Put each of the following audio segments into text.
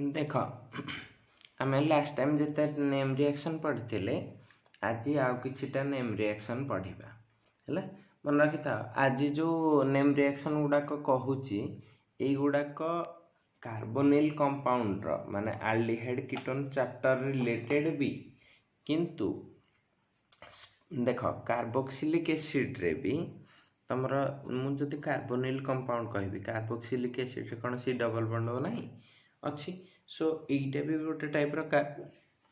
देख आम last time जिते नेम रिएक्शन पढ़ी आज आउ किछिटा नेम रिएक्शन पढ़ा है मन रखि था। आज जो नेम रिएक्शन गुड़ाक कहूची गुड़ाक कार्बोनिल कंपाउंड माने आल्डिहाइड कीटोन चैप्टर रिलेटेड भी किंतु देख कार्बोक्सिलिक एसिड रे भी तुमर मुझे कार्बोनिल कंपाउंड कहि कार्बोक्सिलिक एसिड कौन सी डबल बॉन्ड नहीं अच्छी सो यहीटा भी गोटे टाइप रो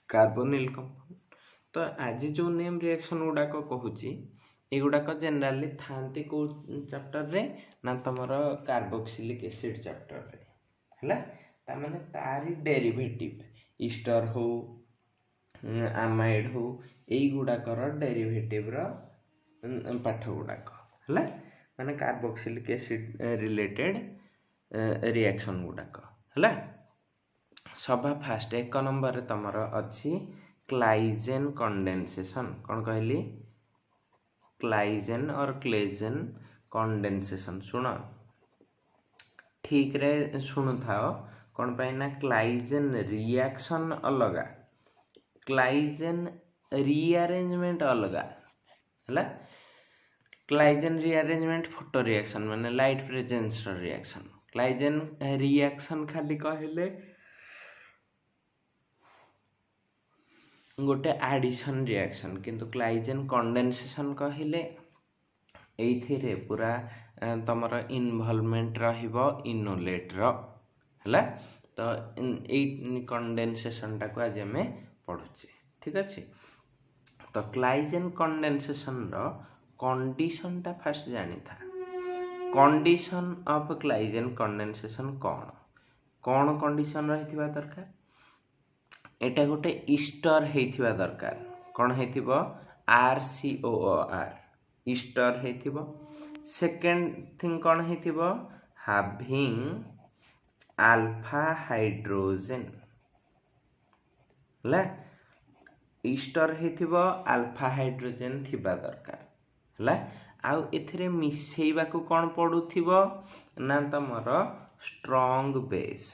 कार्बोनिल कंपाउंड। तो आज जो नेम रिएक्शन गुड़ाक कहूची एगुड़ाक जेनेराली थांती को चैप्टर रे ना तुमर कार्बोक्सिलिक एसिड चैप्टर रे है तामाने तारी डेरिवेटिव ईस्टर हो आमाइड हो यही गुड़ाकर डेरिवेटिव रो पाठ गुड़ाक है माने कार्बोक्सिलिक एसिड रिलेटेड रिएक्शन गुड़ाक है। सभा फास्ट एक नंबर तुमर अच्छी क्लाइजेन कंडेंसेशन कौन कहली क्लाइजेन और क्लेजेन कंडेंसेशन शुण ठीक रे शुणु था कौन पाइना क्लाइजेन रिएक्शन अलगा क्लाइजेन रीअरेंजमेंट अलगा है। क्लाइजेन रीअरेंजमेंट फोटो रिएक्शन माने लाइट प्रेजेंस रिएक्शन क्लाइजेन रिएक्शन खाली कहले गोटे एडिशन रिएक्शन किंतु क्लाइजेन कंडेंसेशन कहले एथिरे पूरा तमर इन्वॉल्वमेंट रहिबो इनोलेट रो है। तो ए कंडेंसेशन टाको आज हमें पढ़ुचे ठीक अच्छे। तो क्लाइजेन कंडेंसेशन रो कंडीशन टा फर्स्ट जानी था कंडीशन ऑफ क्लाइजेन कंडेंसेशन कौन कौन कंडीशन रहिथिबा दरकार एटा गोटे ईस्टर हेथिबा दरकार कौन हेथिबो RCOOR ईस्टर हेथिबो। सेकेंड थिंग कौन हेथिबो हैविंग अल्फा हाइड्रोजन ले ईस्टर हेथिबो अल्फा हाइड्रोजन थिबा दरकार है। आउ एथिरे मिसेइबा को कौन पडुथिबो ना तमर स्ट्रांग बेस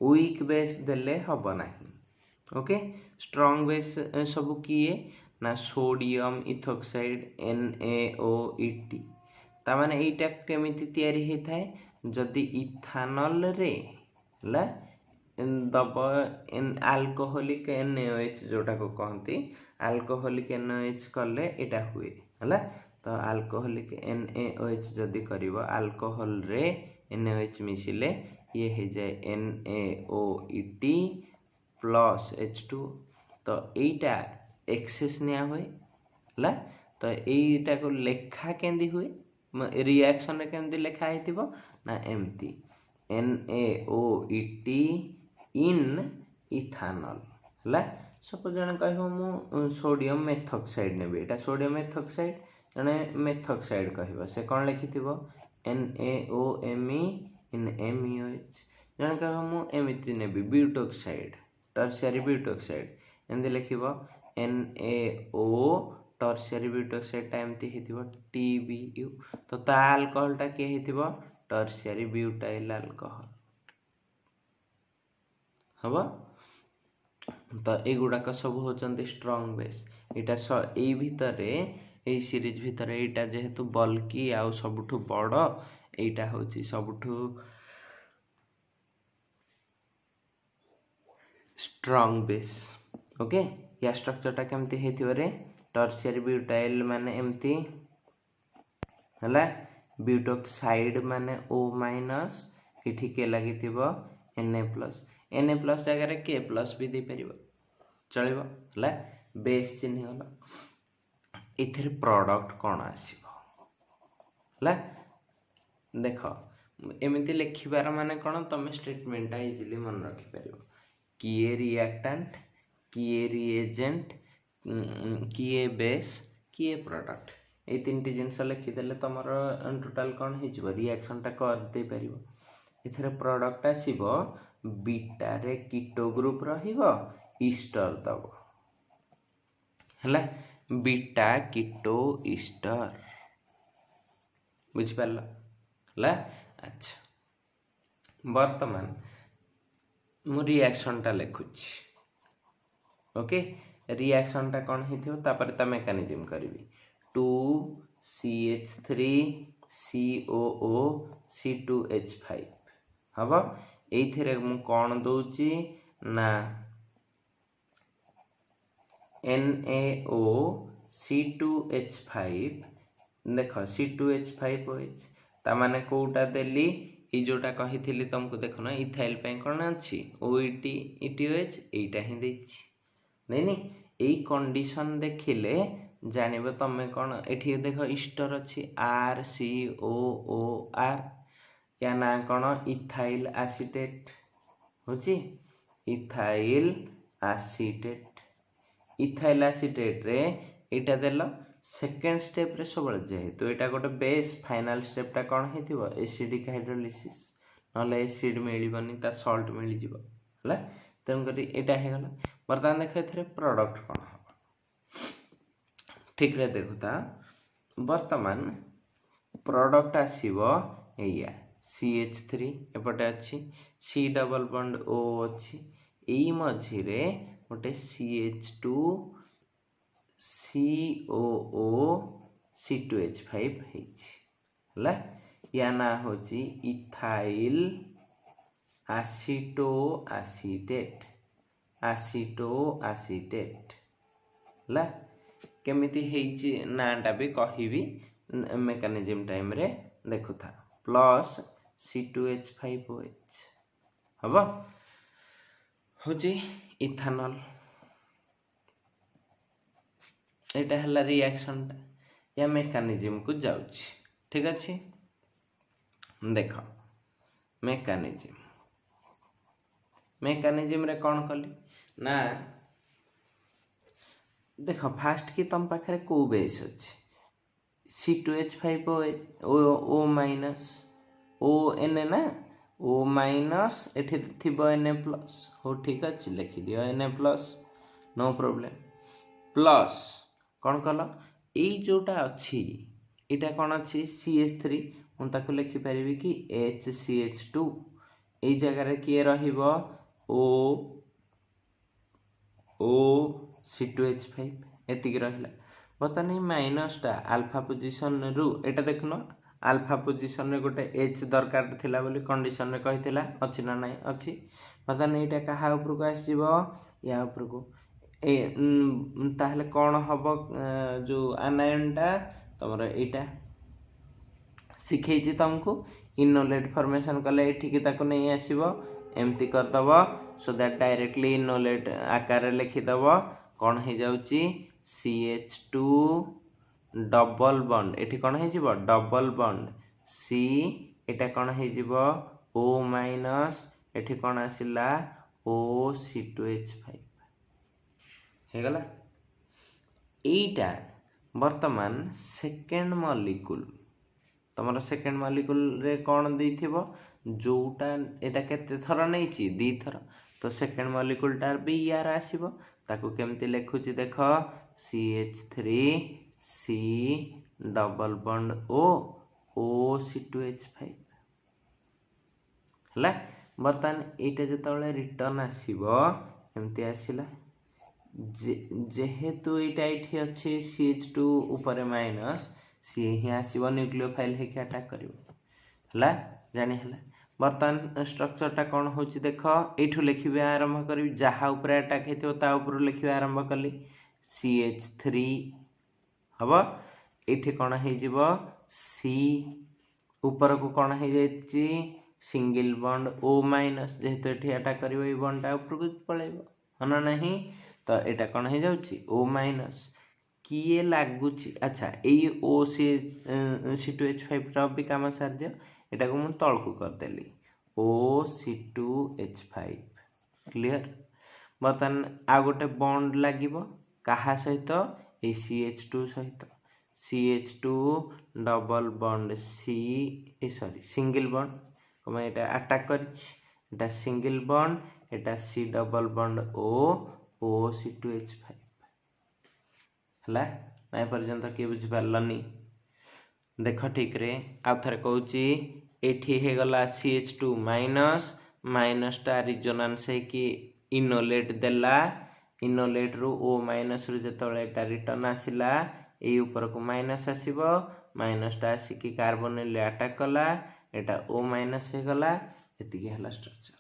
वीक बेस देले हब नहीं ओके। स्ट्रांग बेस सब किए ना सोडियम इथोक्साइड NaOET तामाने एटा केमिति तयारी हेथाय जदि इथानल रे ला दब अल्कोहलिक NaOH जोटा को कहती अल्कोहलिक NaOH कले एटा हुए है। तो अल्कोहलिक NaOH जदि करिवो अल्कोहल रे NaOH मिसिले ये हो जाए NaOET प्लस H2 तो यहीटा एक्सेस निया हुए है। तो यहीटा को लेखा केंदी हुए रिएक्शन रे केंदी लेखा हेतिबो ना एमती NaOET इन इथानल है। सपोज जन कहबो मु सोडियम मेथॉक्साइड नेबे एटा सोडियम मेथॉक्साइड जने मेथॉक्साइड कहबो से कोन लिखिथिबो NaOMe इन MEOH जन कहबो मु एमिति नेबी ब्यूटोक्साइड टर्शियरी ब्यूटोक्साइड एंदी लिखिबो NaO टर्शियरी ब्यूटोक्साइड टा एमती हेतिबो TBU तो ता अल्कोहल टा के हेतिबो टर्शियरी ब्यूटाइल अल्कोहल हबो। तो एगुड़ाक सब होचंती स्ट्रांग बेस एटा ए भितरे ए सीरीज भितरे एटा जेहेतु बल्कि आउ सबुठु बड़ एटा होची सबुठु स्ट्रांग बेस ओके। या स्ट्रक्चर टा केमती हेतिबो रे टर्शियरी ब्यूटाइल माने एमती हला ब्यूटोक्साइड माने O- इठी के लागिथिबो Na+ जगह रे K+ भी दे परिबो चलिबो हला बेस चिन्ह गला। इथिर प्रोडक्ट कोन आसीबो हला देखो एमिति लिखिबार माने कोन तमे स्टेटमेंट इजीली मन रखि परिबो किए रिएक्टेंट किए रिएजेंट किए बेस किए प्रोडक्ट ए तीनटी जिनस लिखिदेले तुमर टोटाल कौन हो रिएक्शन टा कर दे परिबो। एथरे प्रोडक्ट आसीबो बीटा रे कीटो ग्रुप रहिबो ईस्टर दबो हला बीटा कीटो ईस्टर बुझ पारला हला। अच्छा बर्तमान मु रिएक्शन टा लिखुची ओके रिएक्शन टा कौन होइथियो तापर ता मेकानिज्म करबी 2CH3 COO C2H5 हबो एइथिरे मु कौन दउची ना NaO C2H5 देख C2H5 होइछ ता माने कोउटा देली ई जोटा कहिथिली तुमको देखो ना इथाइल पे कौन अछि OET ETOH एटा ही देछि नहीं नहीं एई कंडीशन देखिले जानिबे तमे कौन एठी देखो इस्टर अछि RCOOR या ना कौन इथाइल एसीटेट होछि इथाइल एसीटेट रे एटा देलो सेकेंड स्टेप रे सबल जेहेतु एटा गोटे बेस फाइनल स्टेप टा कौन हेतिबो एसिडिक हाइड्रोलिसिस नले एसिड मिलिबनी ता सॉल्ट मिलि जिवो हला तम करी एटा हे गला वर्तमान देख एथरे प्रोडक्ट कौन हो ठीक रे देखुता वर्तमान प्रोडक्ट आसीबो एया CH3 एपटे अछि C डबल बॉन्ड O अछि एई मझी रे गोटे CH2 COO C2H5 हेछि हला या ना होछि इथाइल एसीटेट हला केमिति हेछि नाटा भी कहिबी मेकानिज्म टाइम रे देखुथा प्लस C2H5OH हबो होछि इथानॉल एटा हला रिएक्शन टा या मेकानिज्म को जाउछि ठीक अछि देखो मेकानिज्म रे कौन कली ना देखो फास्ट की तम पाखरे को बेस अछि C2H5O माइनस ON ना O माइनस एठी थिबो Na प्लस हो ठीक अछि लिखि दियो Na plus no problem plus कौन कल ए जोटा अछि एटा कौन अछि CH3 हम ताको लिखि परिबी कि HCH2 ए जगह रे के रहिबो O C2H5 एतिक रहिला बतनी माइनस टा अल्फा पोजीशन रु एटा देखनो अल्फा पोजीशन रे गोटे H दरकार थिला बोली कंडीशन रे कहिथिला अछि ना नाही अछि बतनी एटा कहा ऊपर को आसीबो या ऊपर को ए ताहले कौन हबो जो आनायन टा तमरा एटा सिखैछि तुमको इनोलेट फॉर्मेशन कले एठी की ताको नै आसीबो एमती कर दबो सो दैट डायरेक्टली इनोलेट आकार लिखि दबो कौन हे जाउची CH2 डबल बॉन्ड एठी कौन हे जिवो डबल बॉन्ड C एटा कौन हे जिवो O माइनस एठी कौन आसिला OC2H5 हे गला एटा वर्तमान सेकेंड मॉलिक्यूल तमरा सेकेंड मॉलिक्यूल रे कौन देथिबो जोटा एटा केते थरा नैची दी थरा तो सेकेंड मॉलिक्यूल टार भी यार आसीबो ताको केमति लेखुची देखो CH3 C double bond O OC2H5 हला बर्तन एटा जतले रिटर्न आसीबो एमति आसीला जेहेतु एटा एठी अछि CH2 ऊपर माइनस सी ही आसीबो न्यूक्लियोफाइल हे के अटैक करिवो हला जानि हला बर्तन स्ट्रक्चर टा कोन होची देखो एठु लिखिबे आरंभ करी जहा ऊपर अटैक हेतियो ता ऊपर लिखिबे आरंभ कली CH3 हबो एठी कोन हे जिवो C ऊपर को कोन हे जायछि सिंगल बॉन्ड O माइनस जेहेतु एठी अटैक करिवो ई बॉन्ड टा ऊपर को पळेबो हना नहीं तो एटा कोन हे जाउछि O माइनस किए लागुची अच्छा एई C2H5 रा भी काम सार दियो एटा को मु तळ को कर देली OC2H5 क्लियर बतन आ गोटे बॉन्ड लागिवो कहा सहित ए CH2 सहित CH2 double bond single bond कम एटा अटैक करछि एटा सिंगल बॉन्ड एटा C डबल बॉन्ड OC2H5 हला नाय पर्यंत के बुझ पारलनी देख ठीक रे आ थरे कहूची एठी हे गला CH2 माइनस माइनसटा रिजोनांस है कि इनोलेट देला इनोलेट रु O माइनस रु जेतबेले एटा रिटर्न आसिला ए ऊपर को माइनस आसीबो माइनसटा आसिकी कार्बोनिल अटैक कला एटा O माइनस हे गला एतिकी हला स्ट्रक्चर।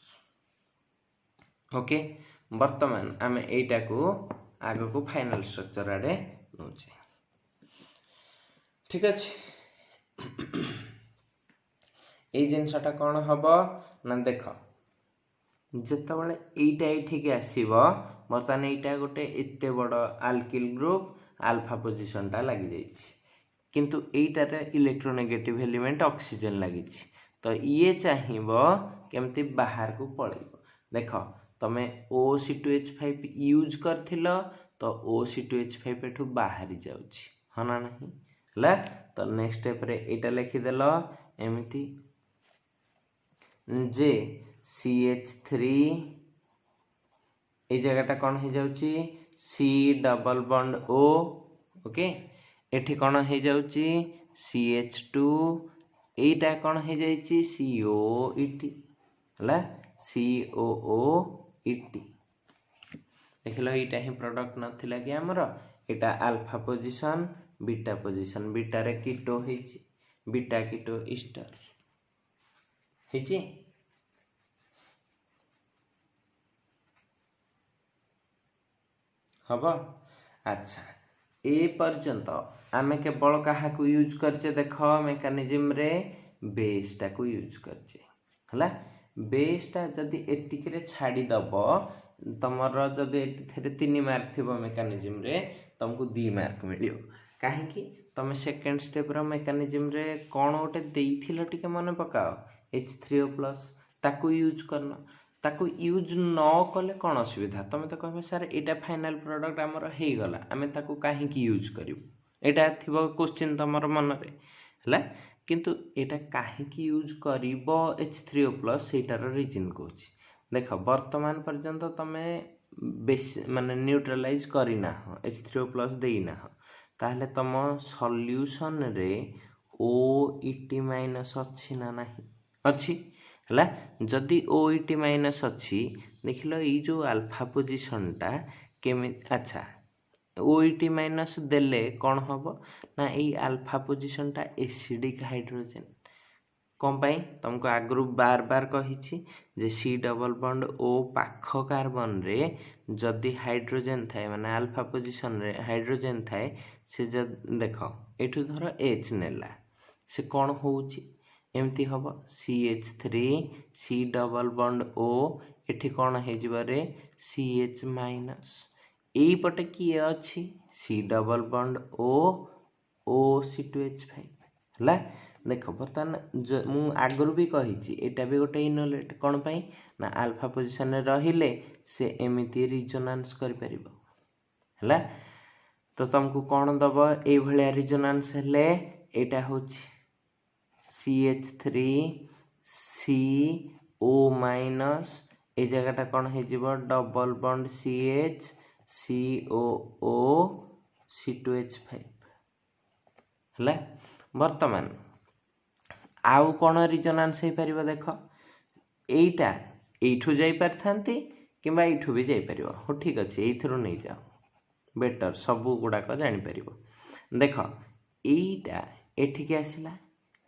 ओके वर्तमान आमे एटा को आगो को फाइनल स्ट्रक्चर आडे नोचे ठीक अछि। ए जिनसटा कोन हबो ना देखो जेतबेले एटा एठिके आसीबो वर्तमान एटा गोटे एते बड़ अल्किल ग्रुप अल्फा पोजीशन टा लागि जाईछि किंतु एटारे इलेक्ट्रोनेगेटिव एलिमेंट ऑक्सीजन लागिछि तो ये चाहिबो केमति बाहर को पळेबो देखो तमे OC2H5 यूज करथिलो तो OC2H5 एठु बाहरी जाउछि हना नाही हला तो नेक्स्ट स्टेप रे एटा लिखि देलो एमिति जे CH3 ए जगहटा कौन हो जाउची C double bond O okay एठी कौन हो जाउची CH2 एटा कौन हो जाईची COET हला COOET देखलो एटा ही प्रोडक्ट नथिला कि हमरो एटा अल्फा पोजीशन बीटा रे कीटो हेची बीटा कीटो ईस्टर हेची हबो अच्छा ए पर्यंत आमे केवल कहा को यूज करचे देखो मेकानिज्म रे बेस टा को यूज करचे हला बेस टा जदी एतिक रे छाडी दबो तमर जदी एथिरे 3 मार्क थिबो मेकानिज्म रे तुमको 2 मार्क मिलियो काहे कि तमे सेकंड स्टेप रो मेकानिज्म रे कोन ओटे देइथिलो टिके मन पकाओ H3O+ ताको यूज करना ताको यूज न कले कौन असुविधा तमे तो कहबे सर एटा फाइनल प्रोडक्ट हमर हे गला आमे ताको काहे की यूज करिवो एटा थिबो क्वेश्चन तमर मन रे हला किंतु एटा काहे की यूज करिवो H3O+ सेटार रीजन कहूची देखो वर्तमान पर्यंत तमे बेस माने न्यूट्रलाइज करिना H3O+ देइना ताहले तम सॉल्यूशन रे OET- अछि ना नाही अछि हला जदि OET- अछि देखिलो ई जो अल्फा पोजीशन टा केमि अच्छा OET- देले कौन हबो ना ई अल्फा पोजीशन टा एसिडिक हाइड्रोजन कौन पाई तुमको आगु बार बार कहिछि जे C डबल बॉन्ड O पाख कार्बन रे जदि हाइड्रोजन थाए माने अल्फा पोजीशन रे हाइड्रोजन थाए से जद देखो एठु धरो H नेला से कौन होउछि एमती हबो CH3 C double bond O एठी कौन हे जिवो रे CH- एई पटे की अछि C double bond O OC2H5 हला देखो बर्तन मु आगरु भी कहिछि एटा भी गोटे इनोलेट कोन पई ना अल्फा पोजीशन रे रहिले से एमिति रिजोनेंस करि परिबो हला तो तुमको कौन दबो ए भलिया रिजोनेंस हेले एटा होछि CH3 CO- ए जगहटा कौन हे जिवो double bond CH COO C2H5 हला वर्तमान आउ कौन रिजोनेंस हे परिबो देखो एटा एठु जाई परथांती किबा एठु भी जाई परिबो हो ठीक अछि एथरो नै जाओ बेटर सब गुडा को जानि परिबो देखो एटा एठिके आसिला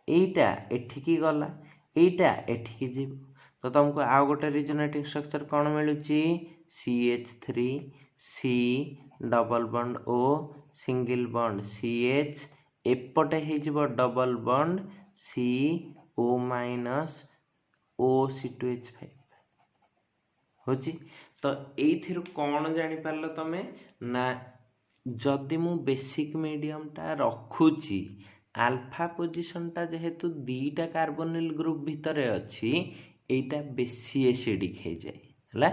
एटा एठिकी गला एटा एठिकी जीव तो तुमको आउ गोटे रिजोनेटिंग स्ट्रक्चर कौन मिलुची CH3 C double bond O single bond CH एपटे हे जिवो डबल बॉन्ड CO- OC2H5 होची तो एथिरु कौन जानि पारलो तमे ना जदि मु बेसिक मीडियम टा रखुची अल्फा पोजीशन टा जेहेतु दीटा कार्बोनिल ग्रुप भितरे अछि एटा बेसी एसिडिक हे जाय हला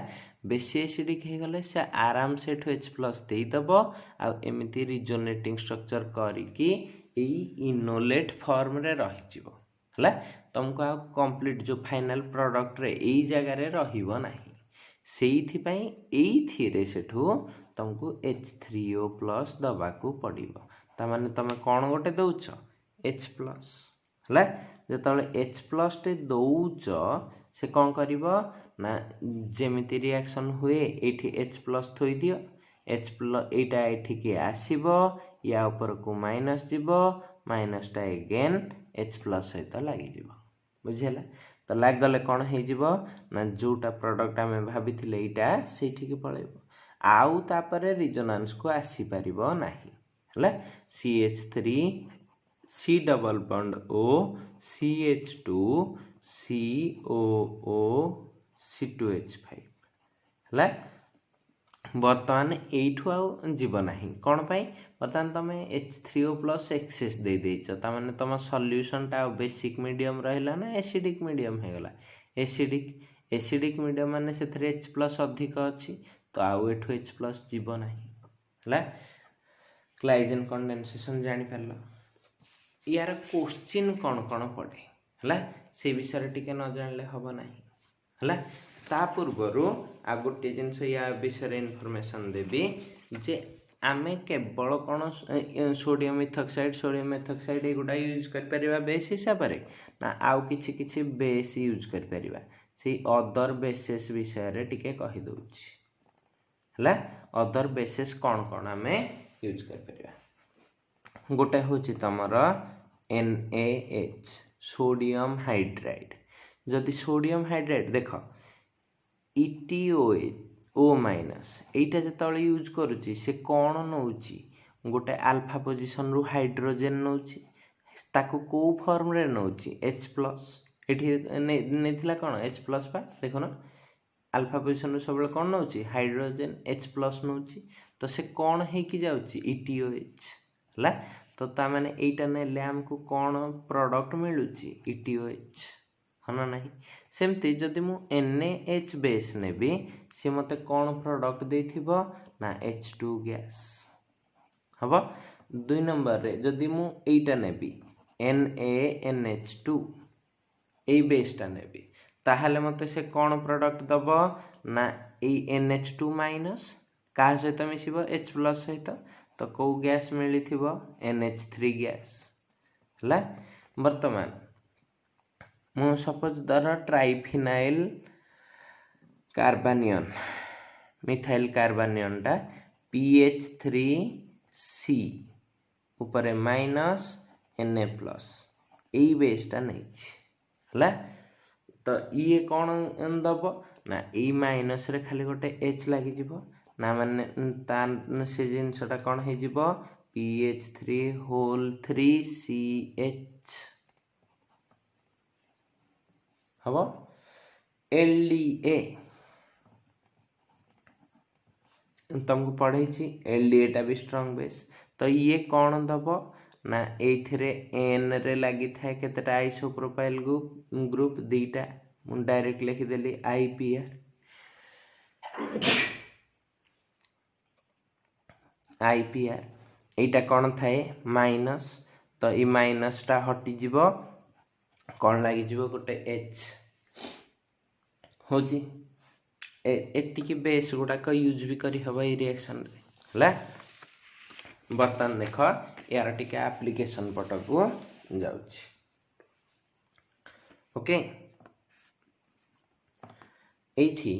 बेसी एसिडिक हे गले से आराम से H+ देई दबो आ एमिति रिजोनेटिंग स्ट्रक्चर करी कि ए इनोलेट फॉर्म रे रहि जिवो हला तुमको आ कंप्लीट जो फाइनल प्रोडक्ट रे एई जगह रे रहिबो नाही सेइथि पई एइथिरे सेठु तुमको H3O+ दबा को पड़िबो ता माने तमे कोन गोटे दउछ H+ है जो H प्लस टे दौच से कौन कर ना जेमिति रिएक्शन हुए ये H प्लस थोई दियो H प्लस यहाँ ये आसब या ऊपर को माइनस जीव माइनसटा एगेन H प्लस सहित लगिज बुझीगला तो लागले कौन हो ना जोटा प्रोडक्ट आम भाभी यहाँ से पलैब आउ तापर रिजोनांस को आसीपर ना है CH3 C double bond O CH2 COO C2H5 है बर्तमान यू आव ना कौन पाई बर्तमान तुम H3O प्लस एक्सेस दे देच ताने तुम सल्यूशन टा बेसिक मीडियम रहा ना एसिडिक मीडियम होगला एसिडिक मीडियम मान से H प्लस अधिक अच्छी तो आउ एठू H प्लस जीव ना है क्लाइजेन कंडेनसेशन जापर यार क्वेश्चन कौन कौन पड़े है से विषय टी न जानले हम ना है ता पूर्वर आ गोटे जिनस या विषय इनफॉरमेशन देवी जे आमे केवल कौन सोडियम इथॉक्साइड एगुड़ा यूज कर बेस हिसाब से ना आउ किछि बेस यूज कर से अदर बेसेस विषय टिके कहि दउछि है अदर बेसेस कौन कौन आमे यूज कर गोटे हूँ तुमर NaH सोडियम हाइड्राइड जदि सोडियम हाइड्राइड देख ETOH O माइनस एटा जो यूज करुच्ची से कौन नौ गोटे आल्फा पोजिशन रु हाइड्रोजेन नौ ताकू को फॉर्म रे नौ H प्लस ये कौन H प्लस पा देख ना आल्फा पोजिशन सब कौन नौ हाइड्रोजेन H प्लस नौ तो से कौन होगी जाऊँगी ETOH है तो ताने यहीटा ने आमको कौन प्रोडक्ट मिलूँ ETOH है ना नहीं सेमती जदि मु NaH बेस नेबी सी मते कौन प्रोडक्ट देथिबो ना H2 गैस हबो 2 नंबर रे जदि मु एटा नेबी NaNH2 ए बेसटा नेबी ताहले मते से कौन प्रोडक्ट दबो ना ए NH2 माइनस का सहित मिसिबो H प्लस सहित तो कौ गैस मिली थिबो NH3 गैस है वर्तमान मु सपोज धर ट्राइफिनाइल कार्बानियन मिथाइल कार्बानियन टा PH3C ऊपर माइनस Na प्लस यही बेसटा नहीं तो ये कौन दब ना ये माइनस रे खाली गोटे H लगी ना माने से जिनसटा कौन हो PH3 होल 3CH हम LDA तुमको पढ़े LDA टा भी स्ट्रॉन्ग बेस तो ये कौन दब ना ये N रे लगी थाए केतेटा आइसोप्रोपाइल ग्रुप दीटा मु डायरेक्ट लिखिदेली IPR यहीटा कौन थाए माइनस तो ये माइनस टा हटिज कौन लगी गोटे H हूँ एतिकी बेस गुड़ाक यूज भी करी हबो ए रिएक्शन रे बर्तमान देख यार टिके एप्लिकेशन पटकू जाउछि ओके एठी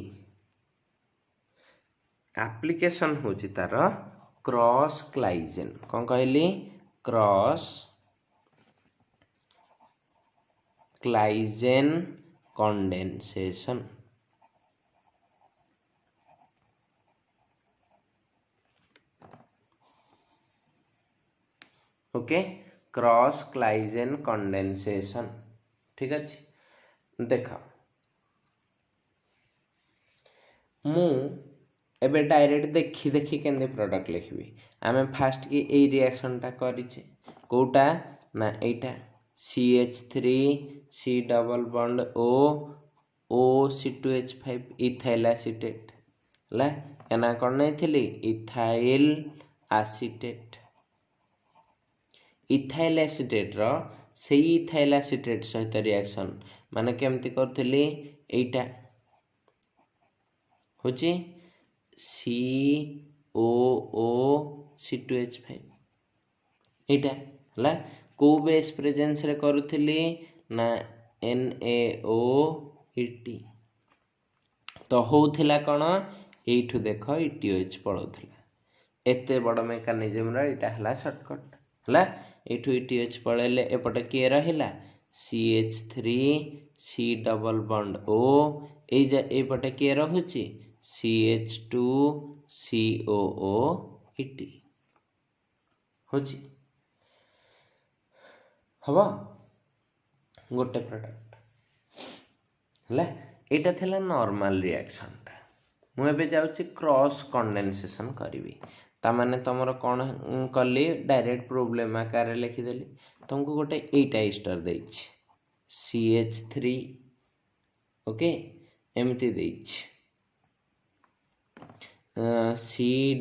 एप्लिकेशन होची तार क्रॉस क्लाइजेन कौन कहली cross Claisen condensation okay cross Claisen condensation ठीक अच्छे देख मु एबे डायरेक्ट देखी देखी केंदे प्रोडक्ट लिखबी आमे फास्ट की ए रिएक्शन टा करिचे कोटा ना एटा CH3 C double bond O C2H5 ethyl acetate ला एना कोन नै थिली इथाइल एसीटेट इथाइल एसीटेट रो सेही इथाइल एसीटेट सहित रिएक्शन माने केमति करथिली एटा होची COO C2H5 एटा ला को बेस प्रेजेंस रे करूथिली ना NaOET तो होउथिला कौन एठू देख ETOH पड़ौथिला एते बड़ मेकानिजम रा इटा हला शॉर्टकट हला एठू ETOH पळेले एपटे के रहिला CH3 C double bond O एपटे के रहुची CH2 COOET होची हवा गोटे प्रोडक्ट हला एटा थिला नॉर्मल रिएक्शन टा मु एबे जाउची क्रॉस कंडेंसेशन करिवि ता माने तमरो कोन कली डायरेक्ट प्रॉब्लम आकार लिखि देली तुमको गोटे एटा स्टार देछि CH3 ओके एमती देछि C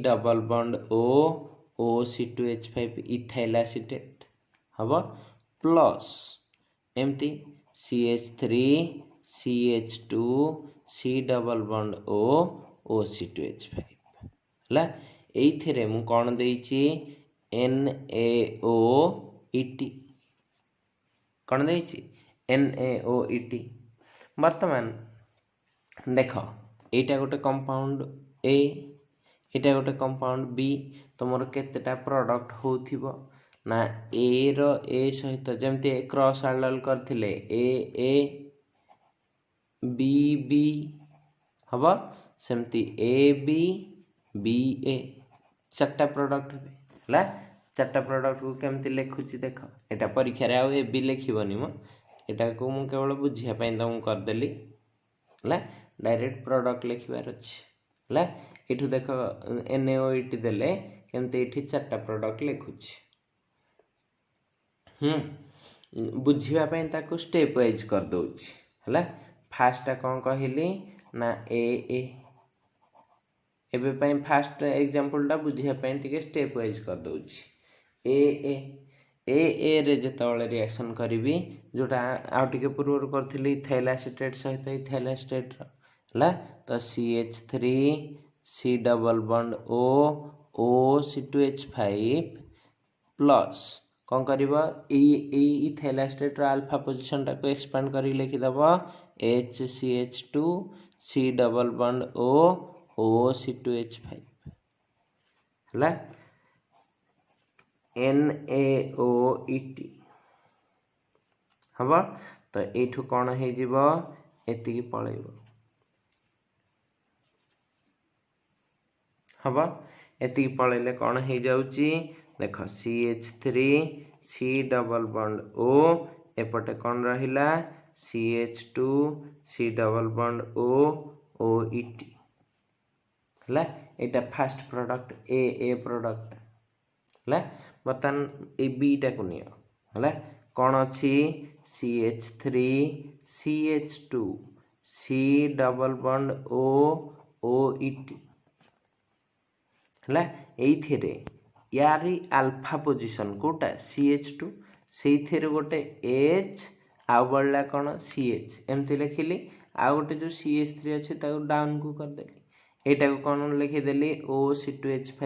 double bond O OC2H5 ethyl acetate हबो प्लस एमती CH3 CH2 C double bond O OC2H5 हला एइथिरे मु कोन देइछि NaOET कोन देइछि NaOET वर्तमान देख एटा गोटे कंपाउंड A एटा गोटे कंपाउंड B तमरो केतेटा प्रोडक्ट होथिबो ना A रो A सहित जेमते क्रॉस एल्डल करथिले A B B हबो सेमती A B B A चारटा प्रोडक्ट हेबे हला चारटा प्रोडक्ट को केमती लेखुची देख एटा परीक्षा रे आ ए बी लेखिबनी म एटा को मु केवल बुझिया पई दम कर देली हला डायरेक्ट प्रोडक्ट लिखबार अछि हला एठू देख NaOET देले केमते एठी चारटा प्रोडक्ट लिखुची बुझिया पई ताको स्टेप वाइज कर दोछि हला फास्ट कोन कहिली ना AA एबे पई फास्ट एग्जांपल टा बुझिया पई टिके स्टेप वाइज कर दोछि AA रे जेतले रिएक्शन करिवि जोटा आउ टिके पूर्व करथिली इथाइल एसीटेट सहित इथाइल एसीटेट हला तो CH3 C double bond O OC2H5 plus कौन करिवो इथाइल एसीटेट रो अल्फा पोजीशन टा को एक्सपेंड करी लिखि दबो HCH2 C double bond O OC2H5 हला NaOET हबो तो एठू कोन हे जिवो एति पळेबो हबो एति पळेले कोन हे जाउची देख CH3 C double bond O एपटे कोन रहिला CH2 C double bond O OET हला एटा फर्स्ट प्रोडक्ट A प्रोडक्ट हला बतन ए बी टा को नियो हला कोन अछि CH3 CH2 C double bond O OET हला एइथिरे यारी अल्फा पोजीशन कोटा CH2 सेइथिरे गोटे H आ बळला कोन CH एमति लिखिली आ गोटे जो CH3 अछि ताको डाउन को कर देली एटा को कोन लिखि देली OC2H5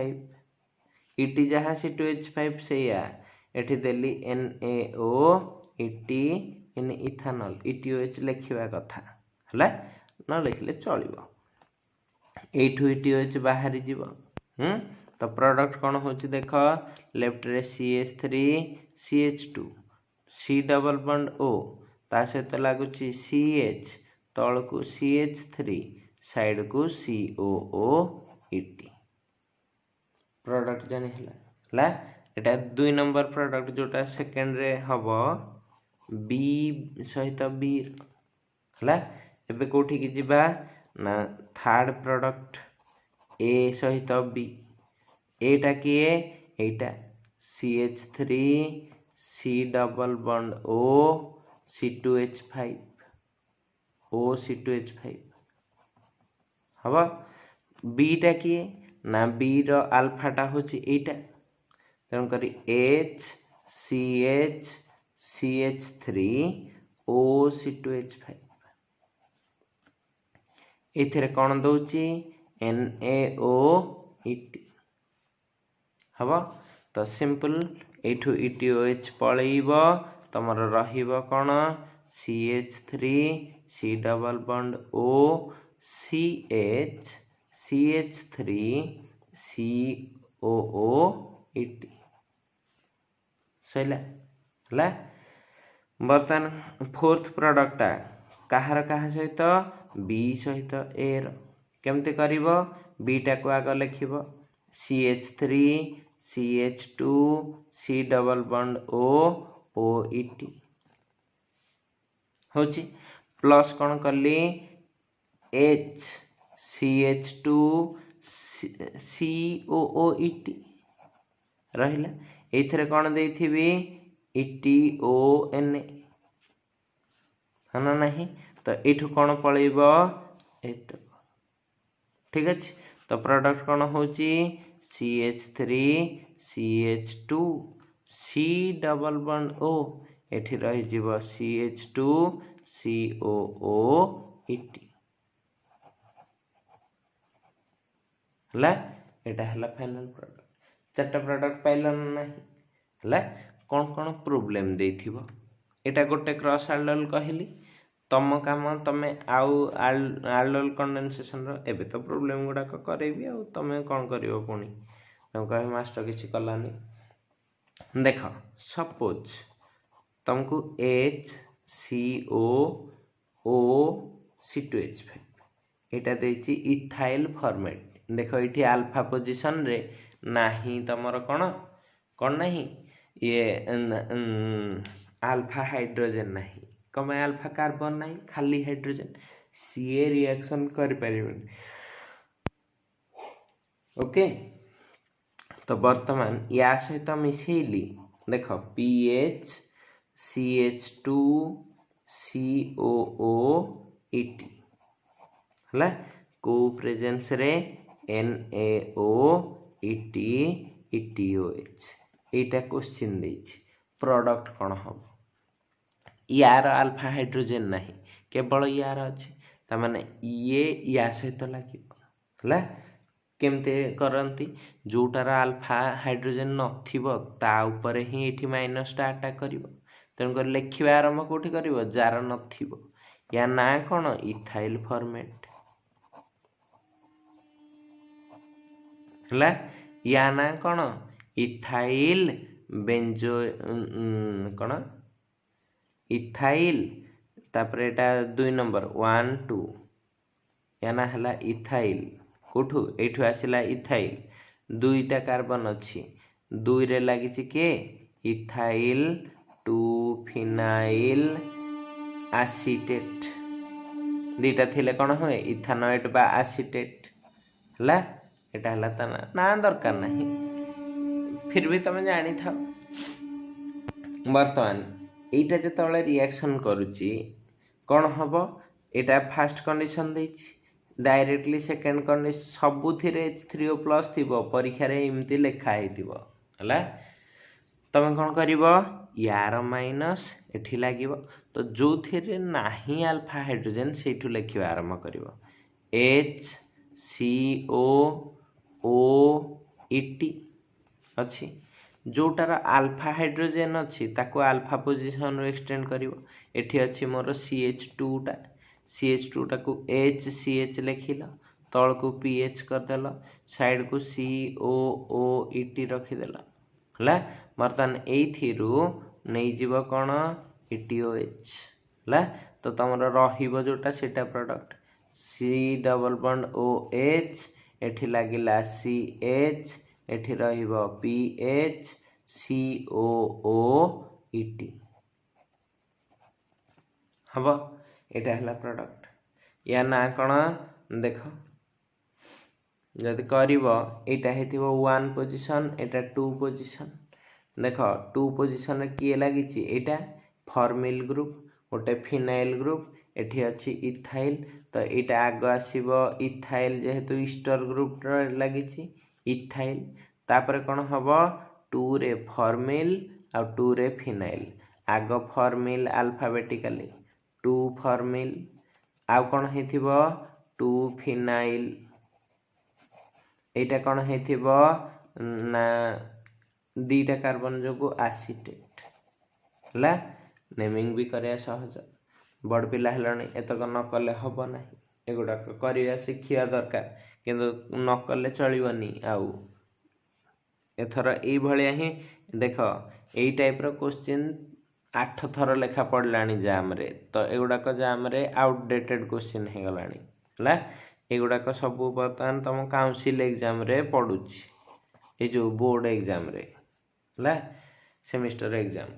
इटी जहाँ C2H5 सेया एठी देली NaOET इन इथानॉल ETOH लिखिबा कथा हला न लिखले चलिबो एठू ETOH बाहरी जीवो तो प्रोडक्ट कौन होची देख लेफ्ट रे CH3 CH2 C double bond O ता सहित लागुची CH तळ को CH3 साइड को COOET प्रोडक्ट जानि हला एटा 2 नंबर प्रोडक्ट जोटा सेकंड रे हबो B सहित B हला एबे कोठी की जिबा ना थर्ड प्रोडक्ट A सहित B एटा किए एटा CH3 C double bond O C2H5 OC2H5 हबो B टा किए ना B रो अल्फा टा होची एटा तन करी H CH CH3 OC2H5 एथिरे कोन दउची NaOET हबो तो सिंपल एठू ETOH पळेइबो तमर रहिबो कोन CH3 C double bond O CH CH3 COOET Saila हला बर्तन फोर्थ प्रोडक्ट कहार कहा सहित बी सहित ए र केमते करिवो बीटा को आग लिखिबो CH3 CH2 C double bond O OET होची प्लस कोन करली H CH2 COOET रहिला एथरे कोन देथिबी ETON है ना नहीं तो एठू कौन पलैब एत ठीक अच्छे तो प्रोडक्ट कौन होची CH3 CH2 C double bond O एठी रही जीवो CH2 COOET हला एटा हला फाइनल प्रोडक्ट चारटा प्रोडक्ट पाइल नहीं हला कौन कौन प्रॉब्लम देथिबो एटा गोटे क्रॉस आल्डोल कहली तम काम तमे आउ आल्डोल कंडेंसेशन रो एबे तो प्रॉब्लम गुडा को करेबी आ तमे कोन करिवो पुनी तम कहि मास्टर किछि कलानी देखो सपोज तुमको HCO O C2H5 एटा देछि इथाइल फॉर्मेट देखो इठी अल्फा पोजीशन रे नाही तमरो कोन नाही ये अल्फा हाइड्रोजन नहीं कम अल्फा कार्बन नहीं खाली हाइड्रोजन सीए रिएक्शन कर परिबन ओके तो वर्तमान या सहित मिसेली देख पीएच CH2 COOET हला को प्रेजेंस रे NaOET ETOH एटा क्वेश्चन देछि प्रोडक्ट कौन हम यार अल्फा हाइड्रोजन नहीं केवल यार अच्छे तामाने ये या सहित लगे हला केमते करंती जोटार अल्फा हाइड्रोजन नथिबो ता ऊपर ही एठी माइनस टा अटैक करिवो तेन कर लिखिबा आरंभ कोठी करिवो जार नथिबो या ना कोन इथाइल फॉर्मेट हला या ना कोन इथाइल बेंजो कोन इथाइल तापर एटा 2 नंबर 1 2 या ना हला इथाइल कोठू एठू आसिला इथाइल दुईटा कार्बन अछि दुई रे लागिछि के इथाइल 2 फिनाइल एसीटेट दीटा थिले कोन होय इथानोएट बा एसीटेट हला एटा हला ता ना दरकार नहीं फिर भी तुम जानी था वर्तमान एटा जतले रिएक्शन करूची कौन हबो एटा फर्स्ट कंडीशन देछि डायरेक्टली सेकंड कंडीशन सबुथिरे H3O+ थिबो परीक्षा रे इमती लेखा हेतिबो हला तमे कोन करिवो यार माइनस एठी लागिवो तो जो थिरे नाही अल्फा हाइड्रोजन सेठू लेखिबा आरंभ करिवो HCOOET अच्छी जोटार अल्फा हाइड्रोजन अच्छी ताको अल्फा पोजीशन एक्सटेंड करिवो एठी अच्छी मोर CH2 टा CH2 टाको HCH लिखिल तल को PH कर देल साइड को COOET रखिदेल हला बर्तमान एथिरु नै जीव कोन ETOH हला तो तमरो रहिबो जोटा सेटा product C double bond OH एठी लागिला CH एठी रहिबो PH COOET हबो एटा हला प्रोडक्ट या ना कोन देख जदि करिवो एटा हेतिबो 1 पोजीशन एटा 2 पोजीशन देख 2 पोजीशन रे की लागिछि एटा फॉर्मिल ग्रुप गोटे फिनाइल ग्रुप एठी अछि इथाइल तो एटा आग आसीबो इथाइल जेहेतु ईस्टर ग्रुप रे लागिछि इथाइल तापर कोन हबो 2 रे फॉर्मिल आ 2 रे फिनाइल आग फॉर्मिल अल्फाबेटिकली 2 फॉर्मिल आ कोन हेथिबो 2 फिनाइल एटा कोन हेथिबो ना दीटा कार्बन जो आसीटेट है नेमिंग भी करिया सहज बड़ पिला हेलानी एतक न कले हब ना एगुड़ाक करिया शिखिया दरकार किंतु न कले चलबनी आउ एथर यही भाया ही देख यही टाइप रो क्वेश्चन 8 थर लेखा पड़लानी जाम रे तो एगुड़ाक जाम रे आउटडेटेड क्वेश्चन हो गलानी है एगुड़ाक सब बर्तमान तुम काउंसिल एग्जाम रे पड़ुछि ये जो बोर्ड एग्जाम रे है सेमिस्टर एग्जाम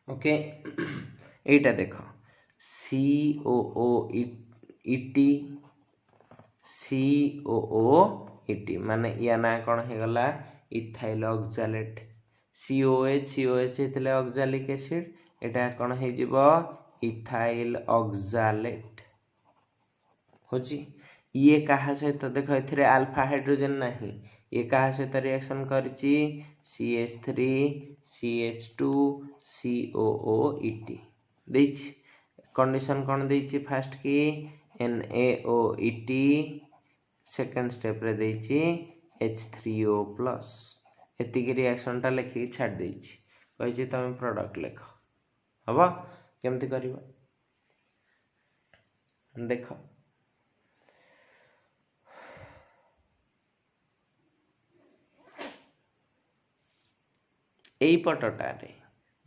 ओके एटा देख COOET माने या ना कौन हो गला इथाइल ऑक्सालेट COH होते ऑक्सालिक एसिड एटा कौन हो इथाइल ऑक्सालेट होची ये कहा सहित देख ए अल्फा हाइड्रोजन नहीं ये कहा सहित रिएक्शन करची CH3 CH2 COOET देछि कंडीशन कौन देछि फर्स्ट की NaOET सेकंड स्टेप रे देछि H3O+ एतिकी रिएक्शन टा लिखि छाड़ देछि कहि तुम प्रोडक्ट लिख हबो केमति करिवो देख यही पटटारे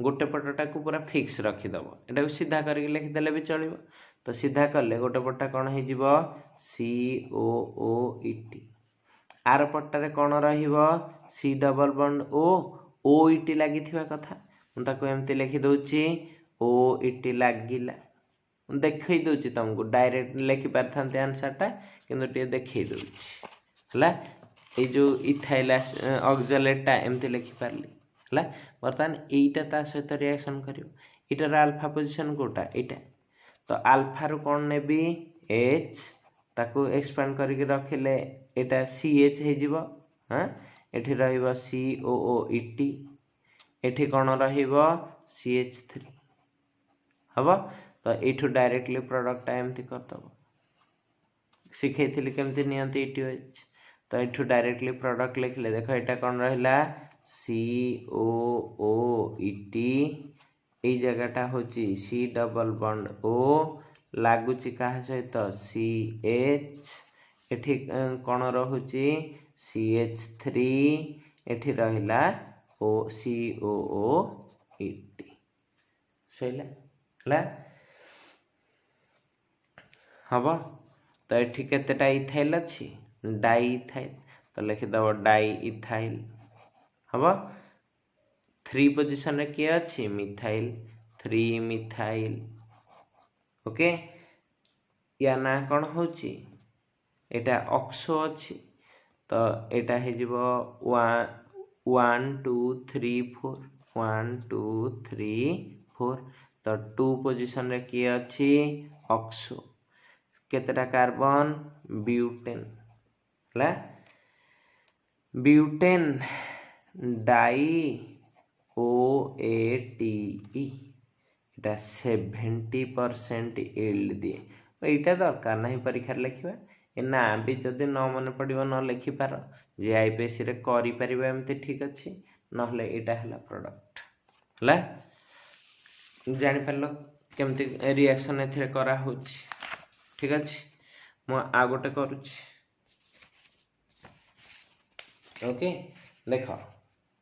गोटे पटटा को पूरा फिक्स रखीदब एटा सीधा करके लिखिदेले भी चलो तो सीधा कले गोटे पट्टा कौन हो COOET आर पट्टारे कौन री डबल बॉन्ड OET लगी कथा मुझे एमती लिखिदे OET लगिला देखई दूची तुमको डायरेक्ट लिखि पारथांते आंसरटा किंतु देखई दूची है ये जो इथाइल ऑक्सालेटटा एमती लिखि पारली है बर्तमान यहीटा ता सहित रिएक्शन करियो इटार अल्फा पोजीशन कोटा एटा तो अल्फा रु कौन नेबी H ताकू एक्सपांड करके रखिले एटा CH हे जिवो हां एठी रहइबो COOET एठी कौन रहिबो CH3 हबो तो एठू डायरेक्टली प्रोडक्ट एमती करतबो सिखैथिली केमती नियंती ETH तो एठू डायरेक्टली प्रोडक्ट लिखले देखो एटा कौन रहिला COOET ये जगहटा होची C डबल बॉन्ड O लागुची कहा सहित CH एठी कौन रहुची CH3 एठी रहिला COOET सैला हला हबो तो एठी केतेटा इथाइल अछि डाई इथाइल तो लिखि दबो डाई इथाइल हबो 3 पोजीशन रे किए अछि मिथाइल 3 मिथाइल ओके या ना कौन होची एटा ऑक्सो अछि तो एटा हे जिवो 1 2 3 4 1 2 3 4 तो 2 पोजीशन रे किए अछि ऑक्सो केतेटा कार्बन ब्यूटेन हला ब्यूटेन डाई OATE इटा 70% यील्ड दिए एटा दरकार नहीं परीक्षा लिखा ए ना भी जदि न मन पड़ो न लिखिपार जे आईपीएससी रे करि परिबा एमती ठीक अच्छी नहले एटा हला प्रोडक्ट हला जानि पारलो केमती रिएक्शन एथिरे करा होची ठीक अच्छी मु आ गोटे करूची ओके देखो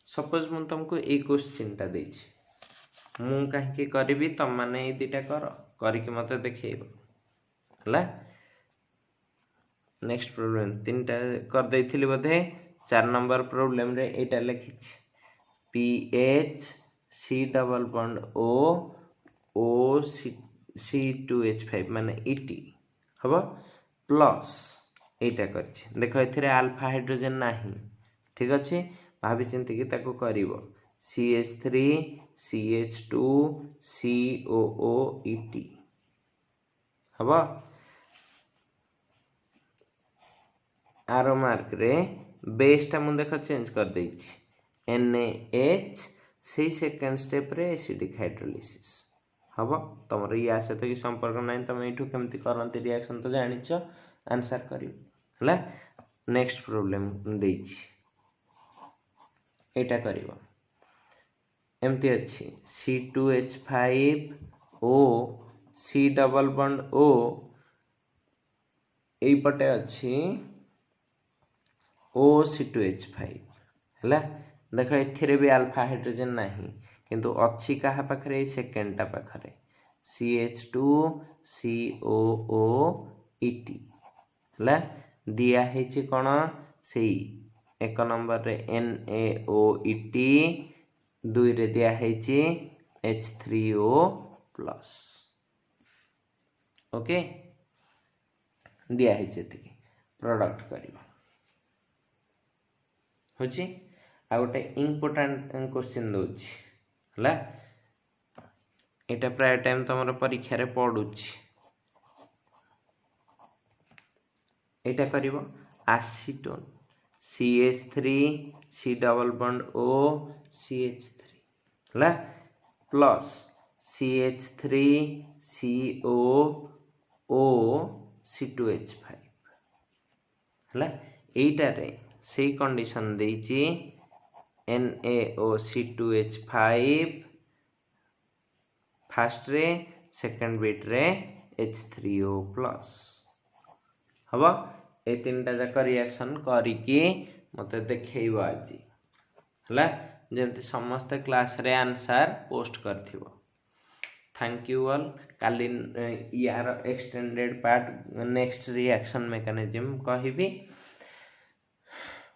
सपोज मु तुमको ए क्वेश्चन टा देछि मु कहीं करी तुम मैंने ये दुटा करके मत देखो है नेक्स्ट प्रॉब्लम 3टा कर देइथिली बोधे 4 नंबर प्रॉब्लम रे एटा लिखि PH C double bond O C2H5 माने ET हबो प्लस एटा करछि देखो एथिरे अल्फा हाइड्रोजन नाही ठीक अछि भाभी चिंती कि ताको करिवो CH3 CH2 COOET हबो आरो मार्क रे बेस टा मु देखो चेंज कर देछि NaH से सेकंड स्टेप रे एसिडिक हाइड्रोलिसिस हबो तमरो या से तो संपर्क नै तमे इठू केमती करंती रिएक्शन तो जानिछो आंसर करियो हला नेक्स्ट प्रॉब्लम देछि एटा करिवो एमती अच्छी C2H5O C double bond O एपटे अच्छी OC2H5 हैला देख एथिरे भी अल्फा हाइड्रोजन नाही किंतु अच्छी कहा पाखरे सेकेंड टा पाखरे CH2COOET हैला दिया हेची कोन सेई एक नंबर रे NaOET दुई रे दिया हेची H3O+. ओके दिया हेची एतिकी प्रोडक्ट करिवो होची आ गोटे इम्पोर्टेंट क्वेश्चन दोछि हला एटा प्राय टाइम तमरो परीक्षा रे पडुछि एटा करिवो acetone CH3 C double bond O CH3 हला plus CH3 CO O C2H5 हला एटा रे सेई condition देइची NaOC2H5 first ray second bit रे H3O+ हबा ए तीनटा जाक रिएक्शन करिकी मते देखैबो आजी हला जेमति समस्त क्लास रे आंसर पोस्ट करथिबो थैंक यू ऑल काली यार extended part next reaction mechanism कहिबी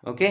ओके